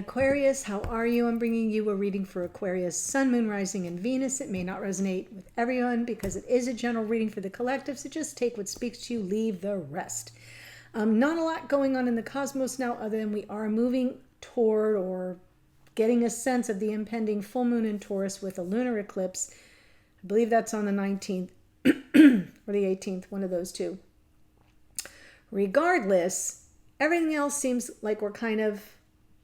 Aquarius, how are you? I'm bringing you a reading for Aquarius, Sun, Moon, Rising, and Venus. It may not resonate with everyone because it is a general reading for the collective, so just take what speaks to you, leave the rest. Not a lot going on in the cosmos now other than we are moving toward or getting a sense of the impending full moon in Taurus with a lunar eclipse. I believe that's on the 19th or the 18th, one of those two. Regardless, everything else seems like we're kind of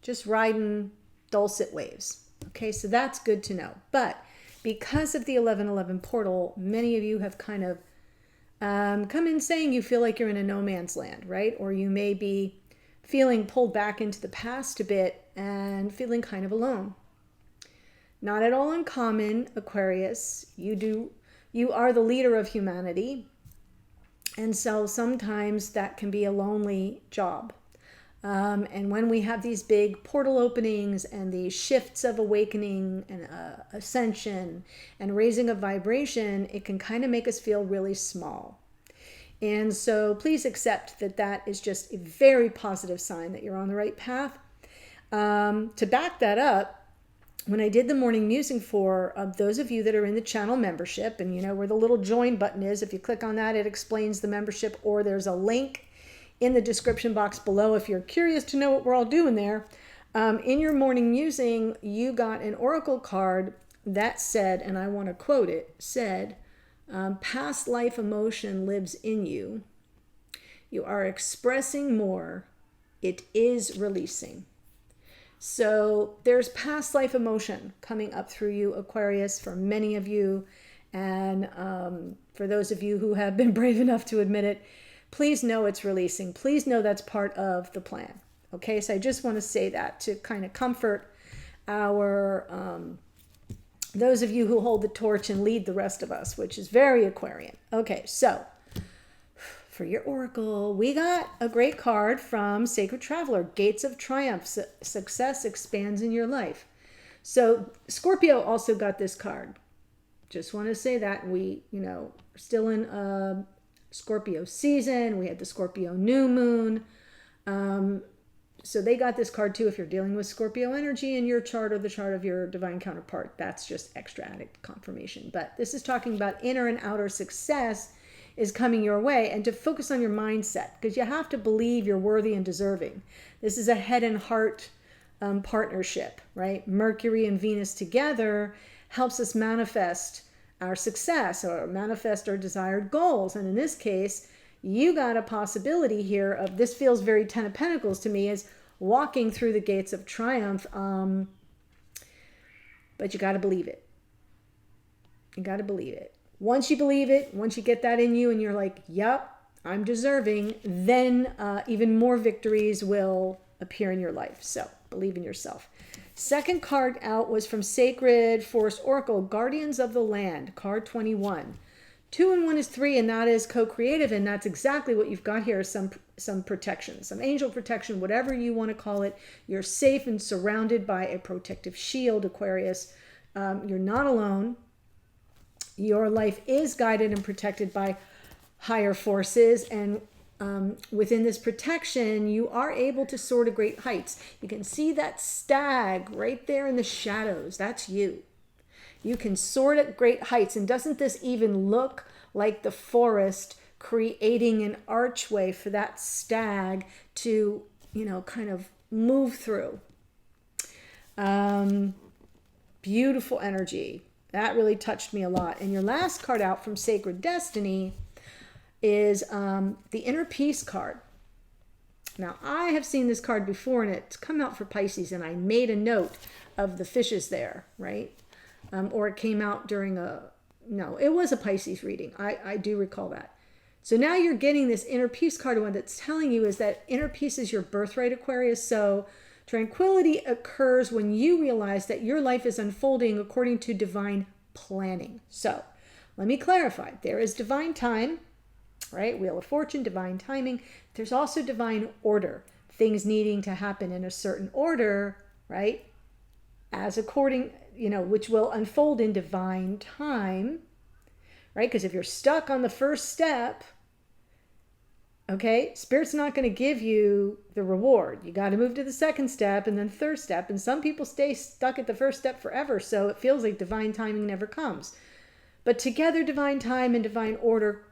just riding dulcet waves. Okay, so that's good to know. But because of the 1111 portal, many of you have kind of come in saying you feel like you're in a no man's land, right? Or you may be feeling pulled back into the past a bit and feeling kind of alone. Not at all uncommon, Aquarius. You are the leader of humanity. And so sometimes that can be a lonely job. And when we have these big portal openings and these shifts of awakening and ascension and raising of vibration, it can kind of make us feel really small. And so please accept that that is just a very positive sign that you're on the right path. To back that up, when I did the morning musing for those of you that are in the channel membership, and you know where the little join button is, if you click on that, it explains the membership, or there's a link in the description box below if you're curious to know what we're all doing there. In your morning musing, you got an oracle card that said, and I want to quote it, said, past life emotion lives in you. You are expressing more. It is releasing. So there's past life emotion coming up through you, Aquarius, for many of you. And for those of you who have been brave enough to admit it, please know it's releasing. Please know that's part of the plan. Okay, so I just want to say that to kind of comfort our those of you who hold the torch and lead the rest of us, which is very Aquarian. Okay, so for your oracle, we got a great card from Sacred Traveler, Gates of Triumph. Success expands in your life. So Scorpio also got this card. Just want to say that we, are still in Scorpio season. We had the Scorpio new moon. So they got this card too if you're dealing with Scorpio energy in your chart or the chart of your divine counterpart. That's just extra added confirmation. But this is talking about inner and outer success is coming your way, and to focus on your mindset, because you have to believe you're worthy and deserving. This is a head and heart partnership, right? Mercury and Venus together helps us manifest our success or manifest our desired goals. And in this case, you got a possibility here of, this feels very Ten of Pentacles to me, as walking through the gates of triumph. But you got to believe it. You got to believe it. Once you believe it, once you get that in you and you're like, yep, I'm deserving, then even more victories will appear in your life. So believe in yourself. Second card out was from Sacred Forest Oracle, Guardians of the Land, card 21. 2 and 1 is 3, and that is co-creative, and that's exactly what you've got here, some protection, some angel protection, whatever you want to call it. You're safe and surrounded by a protective shield, Aquarius. You're not alone. Your life is guided and protected by higher forces, and within this protection, you are able to soar to great heights. You can see that stag right there in the shadows. That's you. You can soar at great heights. And doesn't this even look like the forest creating an archway for that stag to, kind of move through? Beautiful energy. That really touched me a lot. And your last card out from Sacred Destiny is the Inner Peace card. Now, I have seen this card before, and it's come out for Pisces, and I made a note of the fishes there, right? Or it came out during no, it was a Pisces reading. I do recall that. So now you're getting this Inner Peace card. What it's telling you is that inner peace is your birthright, Aquarius. So tranquility occurs when you realize that your life is unfolding according to divine planning. So let me clarify. There is divine time, right? Wheel of Fortune, divine timing. There's also divine order. Things needing to happen in a certain order, right? As according, which will unfold in divine time, right? Because if you're stuck on the first step, Okay, Spirit's not going to give you the reward. You got to move to the second step and then third step. And some people stay stuck at the first step forever. So it feels like divine timing never comes. But together, divine time and divine order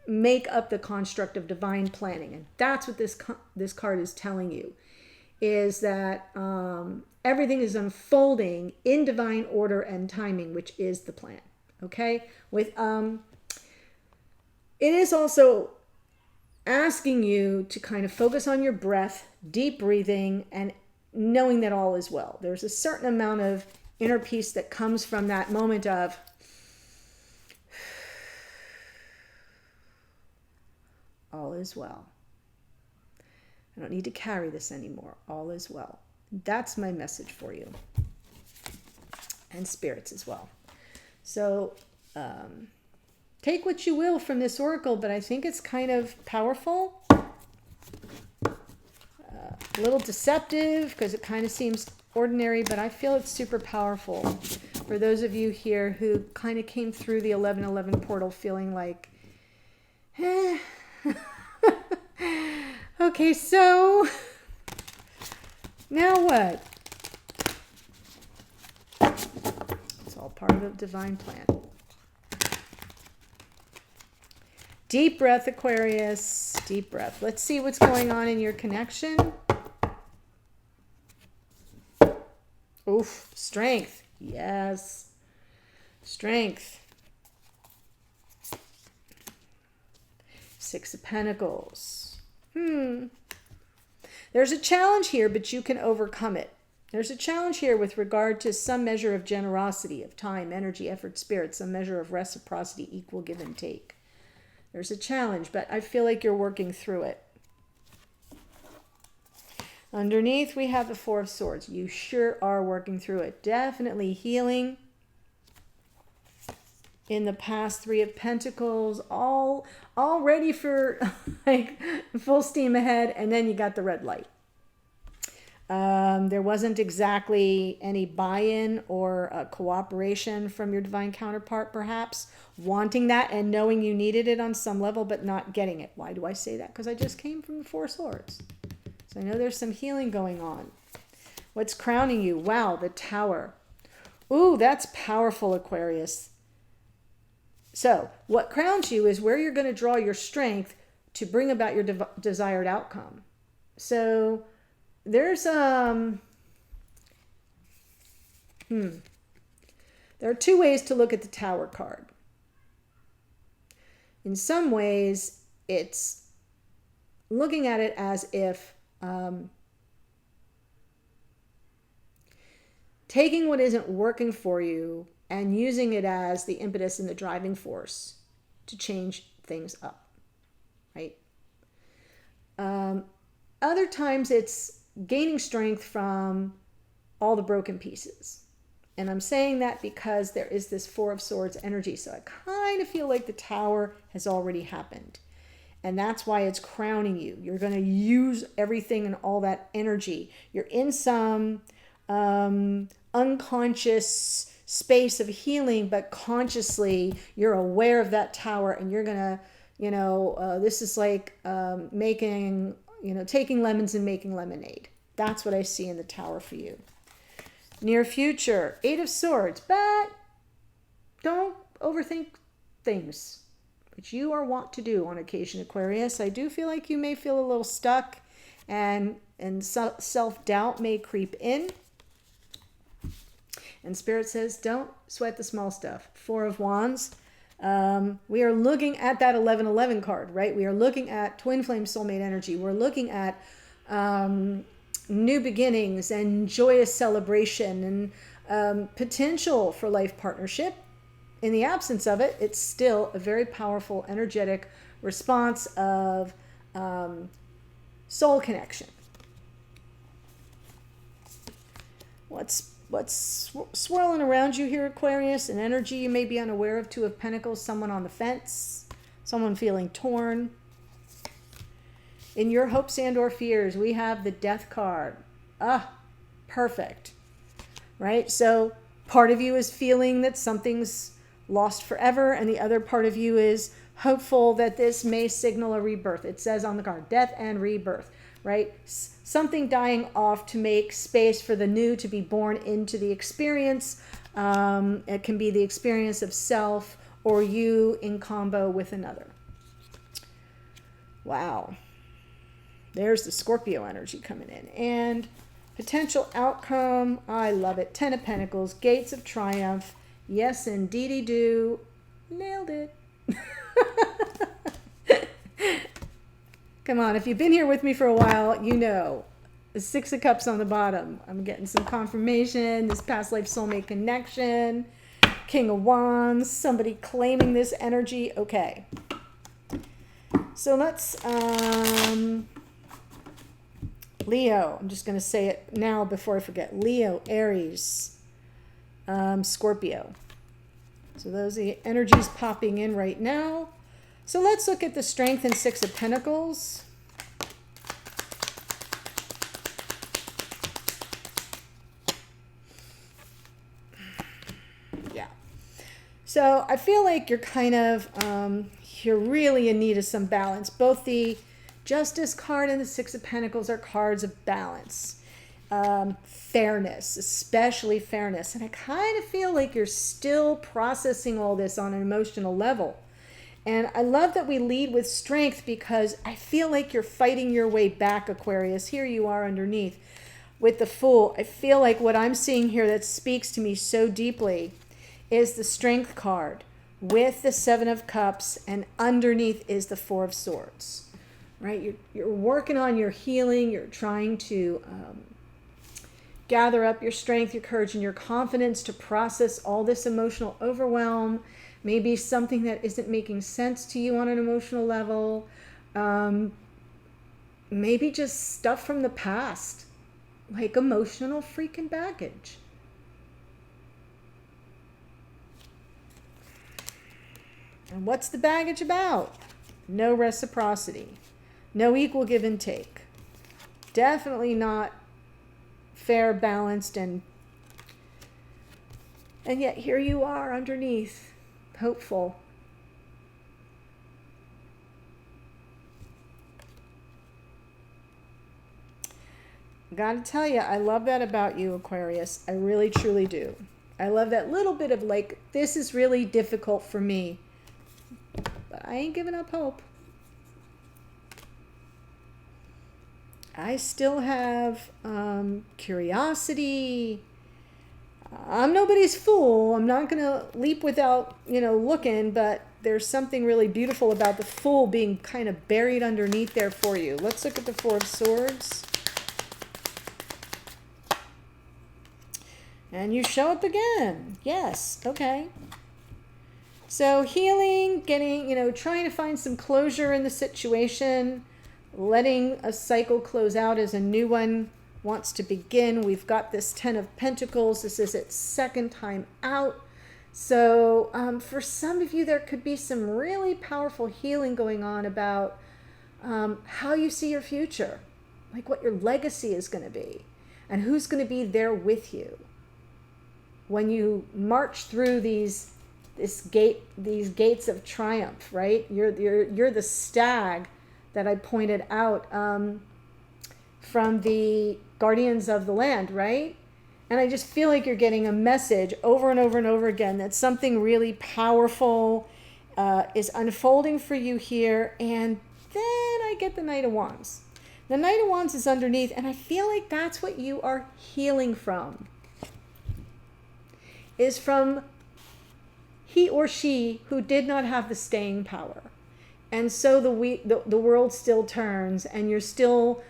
make up the construct of divine planning. And that's what this card is telling you, is that everything is unfolding in divine order and timing, which is the plan. Okay? With it is also asking you to kind of focus on your breath, deep breathing, and knowing that all is well. There's a certain amount of inner peace that comes from that moment of all is well. I don't need to carry this anymore. All is well. That's my message for you. And spirits as well. So take what you will from this oracle, but I think it's kind of powerful. A little deceptive because it kind of seems ordinary, but I feel it's super powerful. For those of you here who kind of came through the 1111 portal feeling like, okay, so now what? It's all part of the divine plan. Deep breath, Aquarius. Deep breath. Let's see what's going on in your connection. Oof. Strength. Yes. Strength. Six of Pentacles. There's a challenge here, but you can overcome it. There's a challenge here with regard to some measure of generosity, of time, energy, effort, spirit, some measure of reciprocity, equal give and take. There's a challenge, but I feel like you're working through it. Underneath, we have the Four of Swords. You sure are working through it. Definitely healing. In the past, Three of Pentacles, all ready for like full steam ahead, and then you got the red light. There wasn't exactly any buy-in or cooperation from your divine counterpart, perhaps. Wanting that and knowing you needed it on some level, but not getting it. Why do I say that? Because I just came from the Four Swords. So I know there's some healing going on. What's crowning you? Wow, the Tower. Ooh, that's powerful, Aquarius. So what crowns you is where you're going to draw your strength to bring about your desired outcome. So there's there are two ways to look at the Tower card. In some ways, it's looking at it as if taking what isn't working for you and using it as the impetus and the driving force to change things up, right? Other times it's gaining strength from all the broken pieces. And I'm saying that because there is this Four of Swords energy. So I kind of feel like the Tower has already happened. And that's why it's crowning you. You're going to use everything and all that energy. You're in some unconscious space of healing, but consciously you're aware of that Tower, and you're going to, this is like making, taking lemons and making lemonade. That's what I see in the Tower for you. Near future, Eight of Swords, but don't overthink things, which you are wont to do on occasion, Aquarius. I do feel like you may feel a little stuck, and self-doubt may creep in. And Spirit says, don't sweat the small stuff. Four of Wands. We are looking at that 1111 card, right? We are looking at twin flame soulmate energy. We're looking at new beginnings and joyous celebration and potential for life partnership. In the absence of it, it's still a very powerful, energetic response of soul connection. What's swirling around you here, Aquarius? An energy you may be unaware of. Two of Pentacles, someone on the fence, someone feeling torn. In your hopes and or fears, we have the Death card. Perfect. Right? So part of you is feeling that something's lost forever, and the other part of you is hopeful that this may signal a rebirth. It says on the card, death and rebirth, right? Something dying off to make space for the new to be born into the experience. It can be the experience of self or you in combo with another. Wow. There's the Scorpio energy coming in. And potential outcome, I love it. 10 of Pentacles, Gates of Triumph. Yes, indeedy do. Nailed it. Come on, if you've been here with me for a while, you know. The 6 of Cups on the bottom. I'm getting some confirmation. This past life soulmate connection. King of Wands. Somebody claiming this energy. Okay. So let's... Leo. I'm just going to say it now before I forget. Leo, Aries, Scorpio. So those are the energies popping in right now. So let's look at the Strength and 6 of Pentacles. Yeah. So I feel like you're kind of, you're really in need of some balance. Both the Justice card and the 6 of Pentacles are cards of balance. Fairness, especially fairness. And I kind of feel like you're still processing all this on an emotional level. And I love that we lead with strength because I feel like you're fighting your way back, Aquarius. Here you are underneath with the Fool. I feel like what I'm seeing here that speaks to me so deeply is the Strength card with the 7 of Cups, and underneath is the 4 of Swords. Right? You're working on your healing. You're trying to gather up your strength, your courage, and your confidence to process all this emotional overwhelm. Maybe something that isn't making sense to you on an emotional level. Maybe just stuff from the past, like emotional freaking baggage. And what's the baggage about? No reciprocity. No equal give and take. Definitely not fair, balanced, and yet here you are underneath, hopeful. Gotta tell you, I love that about you, Aquarius. I really, truly do. I love that little bit of like, this is really difficult for me, but I ain't giving up hope. I still have curiosity. I'm nobody's fool. I'm not going to leap without, looking, but there's something really beautiful about the Fool being kind of buried underneath there for you. Let's look at the 4 of Swords. And you show up again. Yes. Okay. So healing, getting, trying to find some closure in the situation, letting a cycle close out as a new one wants to begin. We've got this 10 of Pentacles. This is its second time out. So for some of you, there could be some really powerful healing going on about how you see your future, like what your legacy is going to be and who's going to be there with you when you march through these gates of triumph, right? You're the stag that I pointed out from the Guardians of the Land, right? And I just feel like you're getting a message over and over and over again that something really powerful is unfolding for you here. And then I get the Knight of Wands. The Knight of Wands is underneath, and I feel like that's what you are healing from. Is from he or she who did not have the staying power. And so the world still turns, and you're still,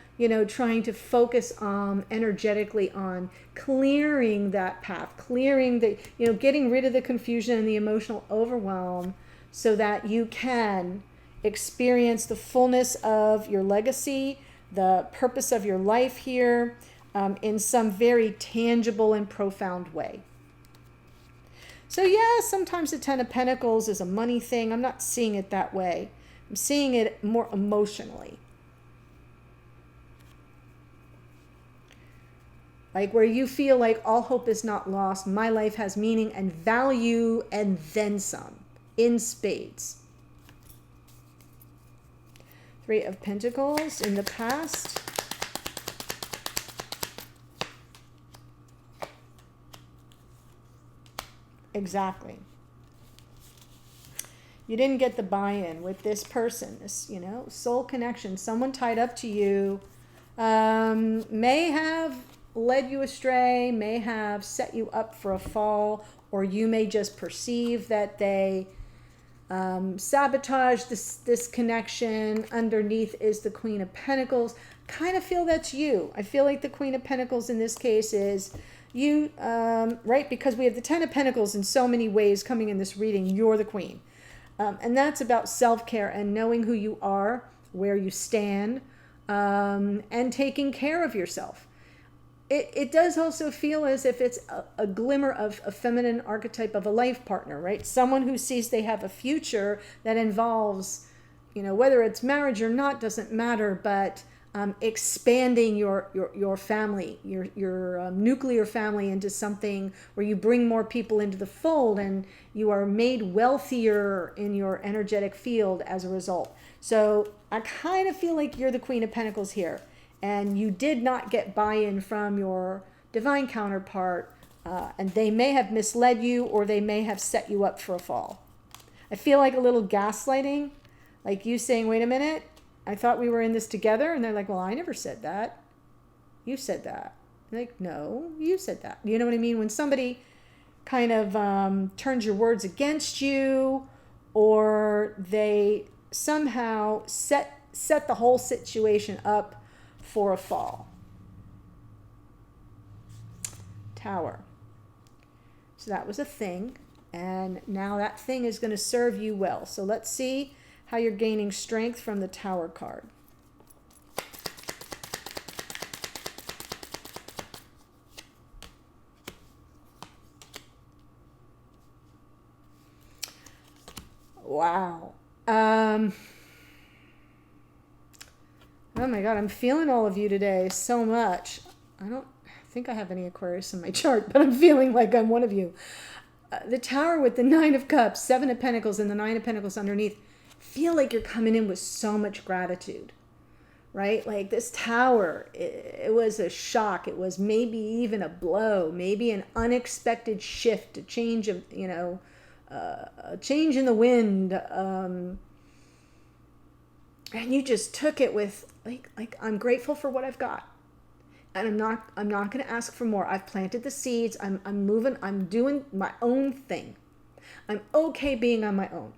trying to focus energetically on clearing that path, clearing the, getting rid of the confusion and the emotional overwhelm so that you can experience the fullness of your legacy, the purpose of your life here in some very tangible and profound way. So yeah, sometimes the 10 of Pentacles is a money thing. I'm not seeing it that way. I'm seeing it more emotionally. Like where you feel like all hope is not lost, my life has meaning and value and then some, in spades. Three of Pentacles in the past. Exactly. You didn't get the buy-in with this person, this, you know, soul connection. Someone tied up to you may have led you astray, may have set you up for a fall, or you may just perceive that they sabotage this connection. Underneath is the Queen of Pentacles. Kind of feel that's you. I feel like the Queen of Pentacles in this case is you, right? Because we have the Ten of Pentacles in so many ways coming in this reading. You're the Queen. And that's about self-care and knowing who you are, where you stand, and taking care of yourself. It does also feel as if it's a glimmer of a feminine archetype of a life partner, right? Someone who sees they have a future that involves, you know, whether it's marriage or not, doesn't matter, but expanding your family, your nuclear family into something where you bring more people into the fold and you are made wealthier in your energetic field as a result. So I kind of feel like you're the Queen of Pentacles here. And you did not get buy-in from your divine counterpart, and they may have misled you or they may have set you up for a fall. I feel like a little gaslighting, like you saying, wait a minute, I thought we were in this together. And they're like, well, I never said that. You said that. Like, no, you said that. You know what I mean? When somebody kind of turns your words against you, or they somehow set the whole situation up for a fall. Tower. So that was a thing, and now that thing is going to serve you well. So let's see how you're gaining strength from the Tower card. Wow. Oh my God, I'm feeling all of you today so much. I don't think I have any Aquarius in my chart, but I'm feeling like I'm one of you. The Tower with the Nine of Cups, Seven of Pentacles, and the Nine of Pentacles underneath. Feel like you're coming in with so much gratitude, right? Like this Tower, it was a shock. It was maybe even a blow, maybe an unexpected shift, a change of, you know, a change in the wind. And you just took it with like I'm grateful for what I've got, and I'm not going to ask for more. I've planted the seeds. I'm moving. I'm doing my own thing. I'm okay being on my own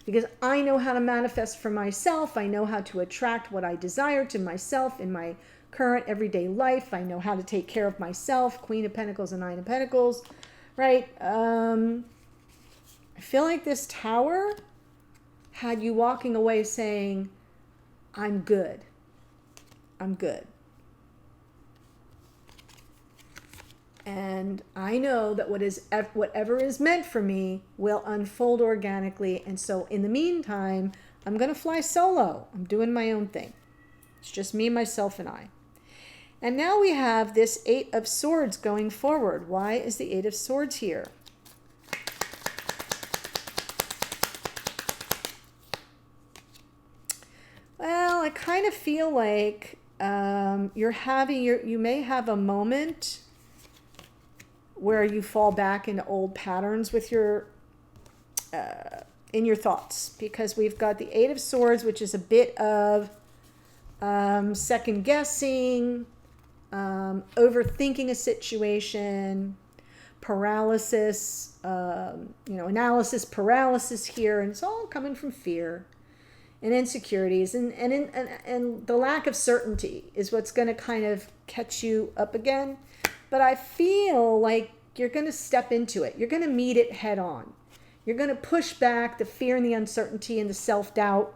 because I know how to manifest for myself. I know how to attract what I desire to myself in my current everyday life. I know how to take care of myself. Queen of Pentacles and Nine of Pentacles, right? I feel like this Tower had you walking away saying, I'm good. I'm good. And I know that whatever is meant for me will unfold organically. And so in the meantime, I'm going to fly solo. I'm doing my own thing. It's just me, myself, and I. And now we have this Eight of Swords going forward. Why is the Eight of Swords here? Well, I kind of feel like you may have a moment where you fall back into old patterns with your in your thoughts, because we've got the Eight of Swords, which is a bit of second guessing, overthinking a situation, paralysis, analysis paralysis here, and it's all coming from fear and insecurities, and the lack of certainty is what's going to kind of catch you up again. But I feel like you're going to step into it. You're going to meet it head on. You're going to push back the fear and the uncertainty and the self-doubt,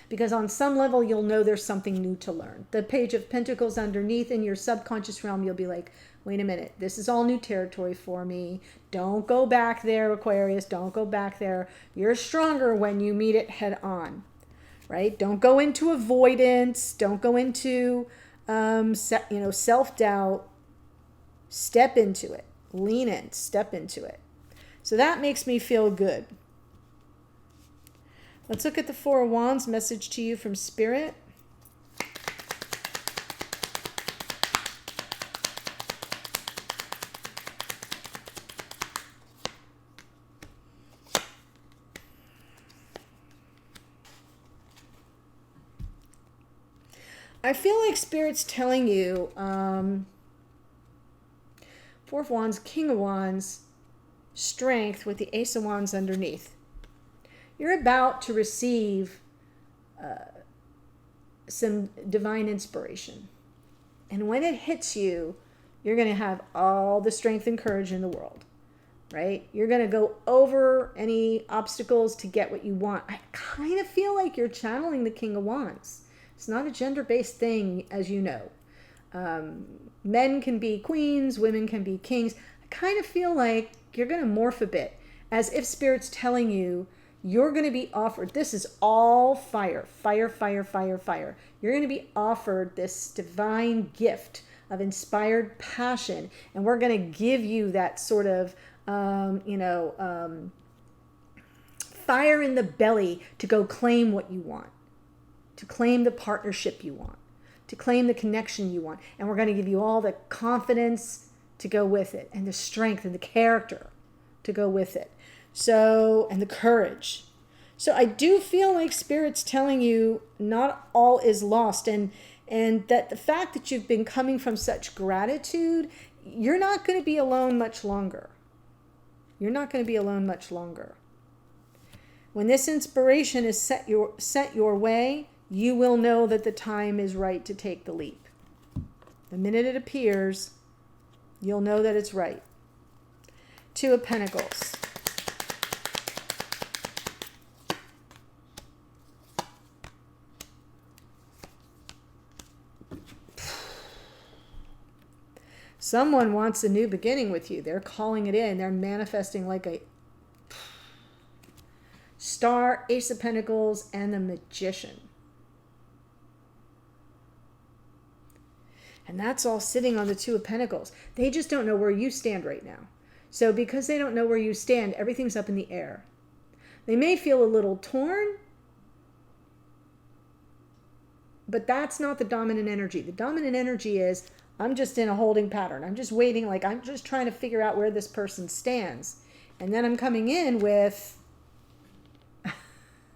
because on some level you'll know there's something new to learn. The Page of Pentacles underneath, in your subconscious realm, you'll be like, wait a minute, this is all new territory for me. Don't go back there, Aquarius. Don't go back there. You're stronger when you meet it head on, right? Don't go into avoidance. Don't go into self-doubt, step into it. Lean in, step into it. So that makes me feel good. Let's look at the Four of Wands message to you from Spirit. I feel like Spirit's telling you, Four of Wands, King of Wands, strength with the Ace of Wands underneath. You're about to receive some divine inspiration. And when it hits you, you're going to have all the strength and courage in the world, right? You're going to go over any obstacles to get what you want. I kind of feel like you're channeling the King of Wands. It's not a gender-based thing, as you know. Men can be queens, women can be kings. I kind of feel like you're going to morph a bit, as if Spirit's telling you you're going to be offered. This is all fire, fire, fire, fire, fire. You're going to be offered this divine gift of inspired passion, and we're going to give you that sort of, fire in the belly to go claim what you want, to claim the partnership you want, to claim the connection you want. And we're going to give you all the confidence to go with it, and the strength and the character to go with it. So, and the courage. So I do feel like Spirit's telling you not all is lost, and that the fact that you've been coming from such gratitude, you're not going to be alone much longer. You're not going to be alone much longer. When this inspiration is set your way, you will know that the time is right to take the leap. The minute it appears, you'll know that it's right. Two of Pentacles. Someone wants a new beginning with you. They're calling it in. They're manifesting like a Star, Ace of Pentacles, and the Magician. And that's all sitting on the Two of Pentacles. They just don't know where you stand right now. So because they don't know where you stand, everything's up in the air. They may feel a little torn, but that's not the dominant energy. The dominant energy is, I'm just in a holding pattern. I'm just waiting, like I'm just trying to figure out where this person stands. And then I'm coming in with,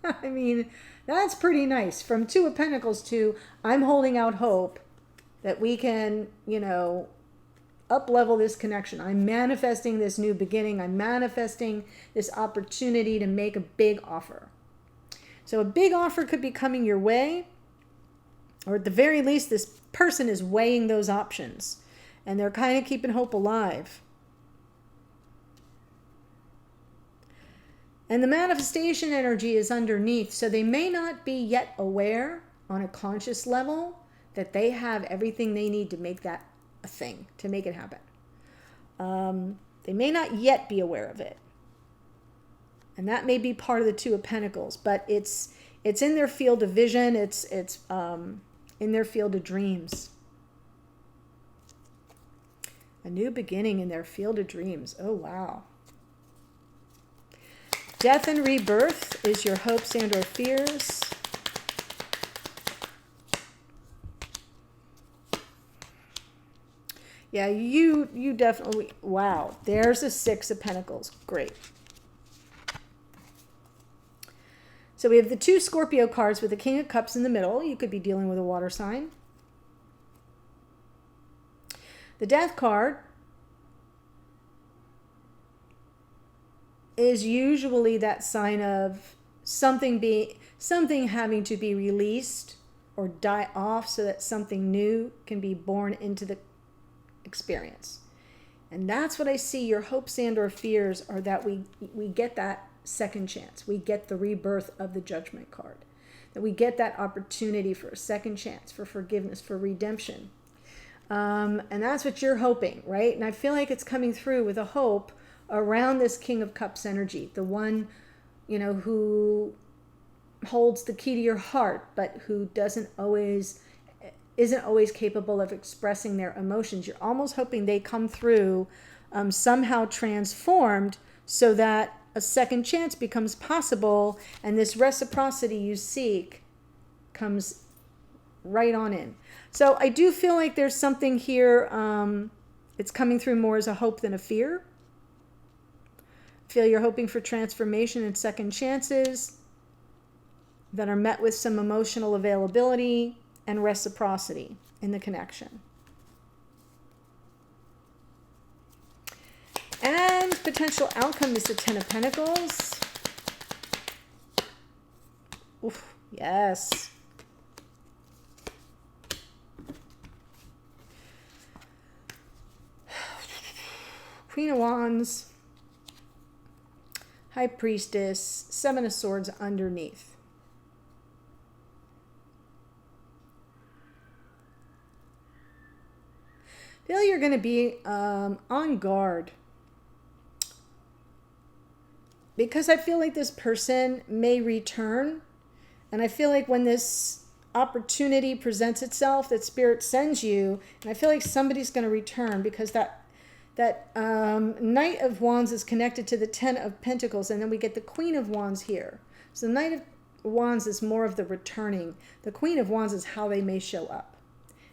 I mean, that's pretty nice. From Two of Pentacles to, I'm holding out hope that we can, up-level this connection. I'm manifesting this new beginning. I'm manifesting this opportunity to make a big offer. So a big offer could be coming your way, or at the very least, this person is weighing those options, and they're kind of keeping hope alive. And the manifestation energy is underneath, so they may not be yet aware on a conscious level that they have everything they need to make that a thing, to make it happen. They may not yet be aware of it. And that may be part of the Two of Pentacles, but it's in their field of vision, it's in their field of dreams. A new beginning in their field of dreams. Oh, wow. Death and rebirth is your hopes and or fears. Yeah, you definitely, wow. There's a Six of Pentacles. Great. So we have the two Scorpio cards with the King of Cups in the middle. You could be dealing with a water sign. The Death card is usually that sign of something having to be released or die off so that something new can be born into the experience. And that's what I see. Your hopes and or fears are that we get that second chance. We get the rebirth of the Judgment card. That we get that opportunity for a second chance, for forgiveness, for redemption. And that's what you're hoping, right? And I feel like it's coming through with a hope around this King of Cups energy. The one, who holds the key to your heart, but who doesn't always isn't always capable of expressing their emotions. You're almost hoping they come through somehow transformed so that a second chance becomes possible, and this reciprocity you seek comes right on in. So I do feel like there's something here. It's coming through more as a hope than a fear. I feel you're hoping for transformation and second chances that are met with some emotional availability and reciprocity in the connection. And potential outcome is the Ten of Pentacles. Oof, yes. Queen of Wands, High Priestess, Seven of Swords underneath. I feel you're going to be on guard, because I feel like this person may return, and I feel like when this opportunity presents itself that Spirit sends you, and I feel like somebody's going to return, because that Knight of Wands is connected to the Ten of Pentacles, and then we get the Queen of Wands here. So the Knight of Wands is more of the returning. The Queen of Wands is how they may show up.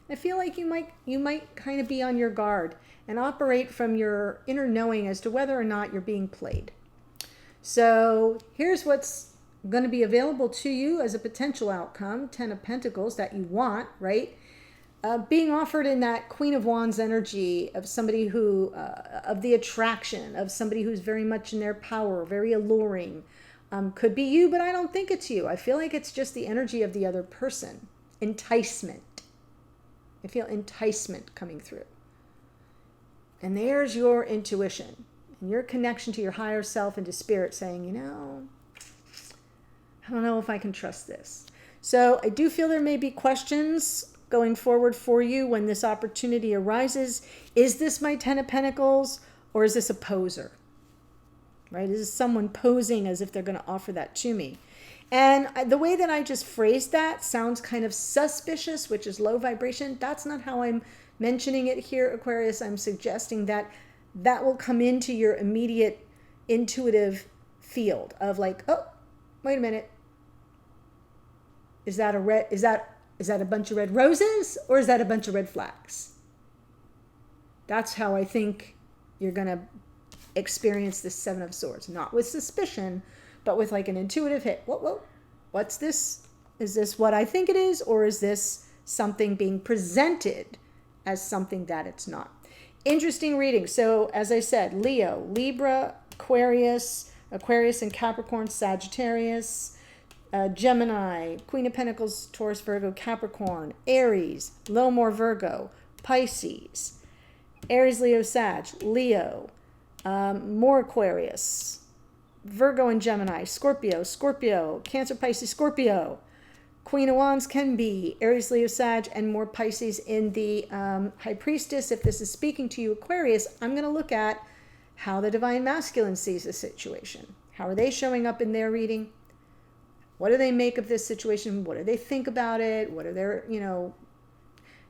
I feel like you might kind of be on your guard and operate from your inner knowing as to whether or not you're being played. So here's what's going to be available to you as a potential outcome. Ten of Pentacles that you want, right? Being offered in that Queen of Wands energy of somebody who, of the attraction, of somebody who's very much in their power, very alluring. Could be you, but I don't think it's you. I feel like it's just the energy of the other person. Enticement. I feel enticement coming through. And there's your intuition and your connection to your higher self and to Spirit saying, I don't know if I can trust this. So I do feel there may be questions going forward for you when this opportunity arises. Is this my Ten of Pentacles, or is this a poser? Right? Is this someone posing as if they're going to offer that to me? And the way that I just phrased that sounds kind of suspicious, which is low vibration. That's not how I'm mentioning it here, Aquarius. I'm suggesting that that will come into your immediate intuitive field of like, oh, wait a minute. Is that a bunch of red roses, or is that a bunch of red flags? That's how I think you're going to experience this Seven of Swords. Not with suspicion, but with like an intuitive hit. Whoa, what's this? Is this what I think it is, or is this something being presented as something that it's not? Interesting reading. So as I said, Leo, Libra, Aquarius and Capricorn, Sagittarius, Gemini, Queen of Pentacles, Taurus, Virgo, Capricorn, Aries, a little more Virgo, Pisces, Aries, Leo, Sag, Leo, more Aquarius, Virgo and Gemini, Scorpio, Cancer, Pisces, Scorpio. Queen of Wands can be Aries, Leo, Sag, and more Pisces in the High Priestess. If this is speaking to you, Aquarius, I'm going to look at how the Divine Masculine sees the situation. How are they showing up in their reading? What do they make of this situation? What do they think about it? What are their,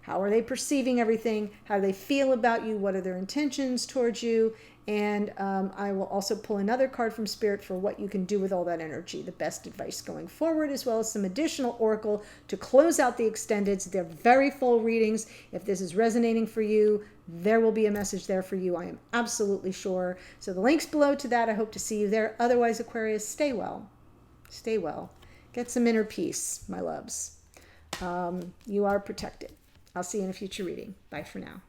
how are they perceiving everything? How do they feel about you? What are their intentions towards you? And I will also pull another card from Spirit for what you can do with all that energy, the best advice going forward, as well as some additional oracle to close out the extendeds. They're very full readings. If this is resonating for you, there will be a message there for you. I am absolutely sure. So the link's below to that. I hope to see you there. Otherwise, Aquarius, stay well. Stay well. Get some inner peace, my loves. You are protected. I'll see you in a future reading. Bye for now.